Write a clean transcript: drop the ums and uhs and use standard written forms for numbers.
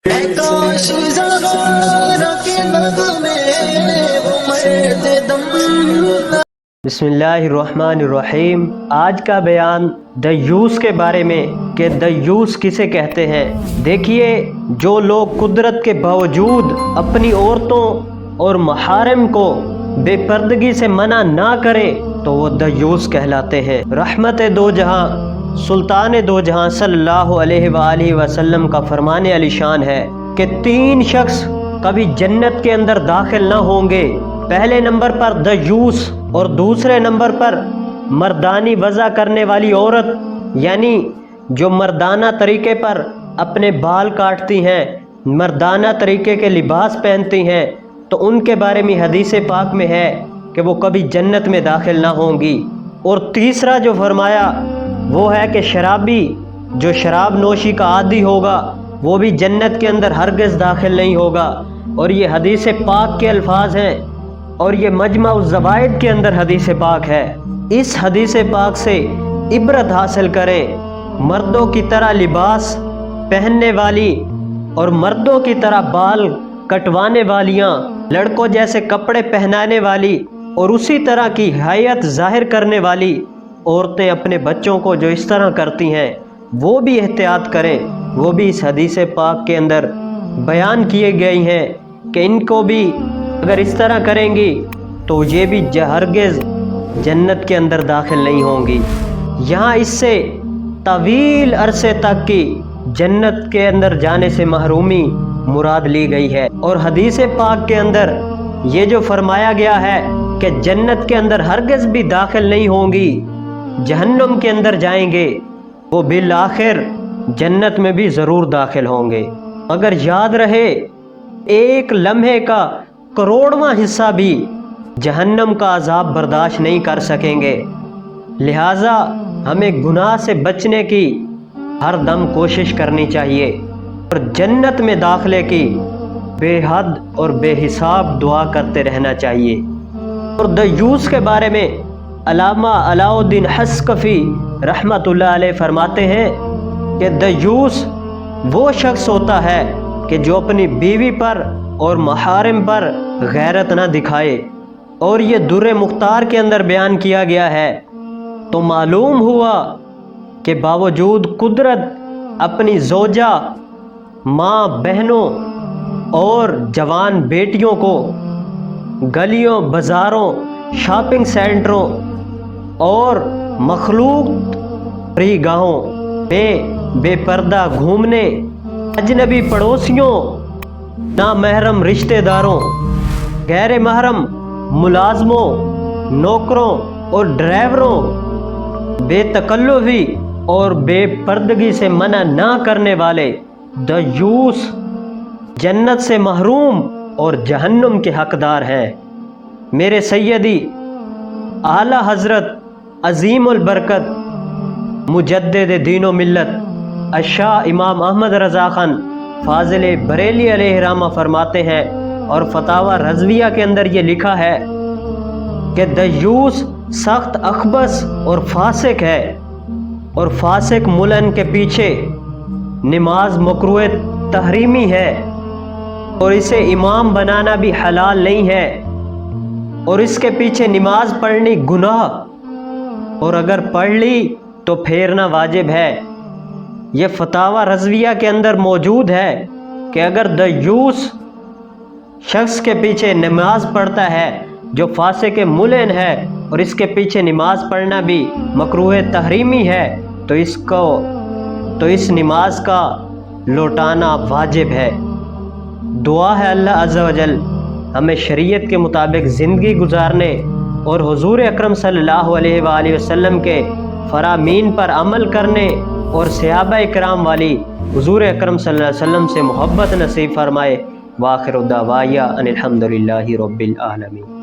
بسم اللہ الرحمن الرحیم۔ آج کا بیان دیوس کے بارے میں کہ دیوس کسے کہتے ہیں۔ دیکھیے، جو لوگ قدرت کے باوجود اپنی عورتوں اور محارم کو بے پردگی سے منع نہ کرے تو وہ دیوس کہلاتے ہیں۔ رحمت دو جہاں، سلطان دو جہاں صلی اللہ علیہ وآلہ وسلم کا فرمان علی شان ہے کہ 3 شخص کبھی جنت کے اندر داخل نہ ہوں گے۔ پہلے نمبر پر دیوس اور دوسرے نمبر پر مردانی وضع کرنے والی عورت، یعنی جو مردانہ طریقے پر اپنے بال کاٹتی ہیں، مردانہ طریقے کے لباس پہنتی ہیں، تو ان کے بارے میں حدیث پاک میں ہے کہ وہ کبھی جنت میں داخل نہ ہوں گی۔ اور تیسرا جو فرمایا وہ ہے کہ شرابی، جو شراب نوشی کا عادی ہوگا، وہ بھی جنت کے اندر ہرگز داخل نہیں ہوگا۔ اور یہ حدیث پاک کے الفاظ ہیں، اور یہ مجمع الزوائد کے اندر حدیث پاک ہے۔ اس حدیث پاک سے عبرت حاصل کریں۔ مردوں کی طرح لباس پہننے والی اور مردوں کی طرح بال کٹوانے والیاں، لڑکوں جیسے کپڑے پہنانے والی اور اسی طرح کی حیت ظاہر کرنے والی عورتیں اپنے بچوں کو جو اس طرح کرتی ہیں، وہ بھی احتیاط کریں۔ وہ بھی اس حدیث پاک کے اندر بیان کیے گئی ہیں کہ ان کو بھی اگر اس طرح کریں گی تو یہ بھی ہرگز جنت کے اندر داخل نہیں ہوں گی۔ یہاں اس سے طویل عرصے تک کی جنت کے اندر جانے سے محرومی مراد لی گئی ہے۔ اور حدیث پاک کے اندر یہ جو فرمایا گیا ہے کہ جنت کے اندر ہرگز بھی داخل نہیں ہوں گی، جہنم کے اندر جائیں گے، وہ بالآخر جنت میں بھی ضرور داخل ہوں گے۔ اگر یاد رہے، ایک لمحے کا کروڑواں حصہ بھی جہنم کا عذاب برداشت نہیں کر سکیں گے۔ لہٰذا ہمیں گناہ سے بچنے کی ہر دم کوشش کرنی چاہیے اور جنت میں داخلے کی بے حد اور بے حساب دعا کرتے رہنا چاہیے۔ اور دیوس کے بارے میں علامہ علاء الدین حصکفی رحمۃ اللہ علیہ فرماتے ہیں کہ دیوس وہ شخص ہوتا ہے کہ جو اپنی بیوی پر اور محارم پر غیرت نہ دکھائے۔ اور یہ در مختار کے اندر بیان کیا گیا ہے۔ تو معلوم ہوا کہ باوجود قدرت اپنی زوجہ، ماں، بہنوں اور جوان بیٹیوں کو گلیوں، بازاروں، شاپنگ سینٹروں اور مخلوط فری گاہوں میں بے پردہ گھومنے، اجنبی پڑوسیوں، نامحرم رشتہ داروں، غیر محرم ملازموں، نوکروں اور ڈرائیوروں، بے تکلفی اور بے پردگی سے منع نہ کرنے والے دیوس جنت سے محروم اور جہنم کے حقدار ہیں۔ میرے سیدی اعلی حضرت عظیم البرکت مجدد دین و ملت الشاہ امام احمد رضا خان فاضل بریلی علیہ رحمہ فرماتے ہیں، اور فتاوی رضویہ کے اندر یہ لکھا ہے کہ دیوس سخت اخبث اور فاسق ہے، اور فاسق ملعن کے پیچھے نماز مکروہ تحریمی ہے، اور اسے امام بنانا بھی حلال نہیں ہے، اور اس کے پیچھے نماز پڑھنی گناہ، اور اگر پڑھ لی تو پھیرنا واجب ہے۔ یہ فتاوی رضویہ کے اندر موجود ہے کہ اگر دیوس شخص کے پیچھے نماز پڑھتا ہے جو فاسق ملعن ہے، اور اس کے پیچھے نماز پڑھنا بھی مکروہ تحریمی ہے، تو اس نماز کا لوٹانا واجب ہے۔ دعا ہے اللہ عز و جل ہمیں شریعت کے مطابق زندگی گزارنے اور حضور اکرم صلی اللہ علیہ وآلہ وسلم کے فرامین پر عمل کرنے اور صحابہ کرام والی حضور اکرم صلی اللہ علیہ وسلم سے محبت نصیب فرمائے۔ وآخر دعوایا ان الحمد للہ رب العالمین۔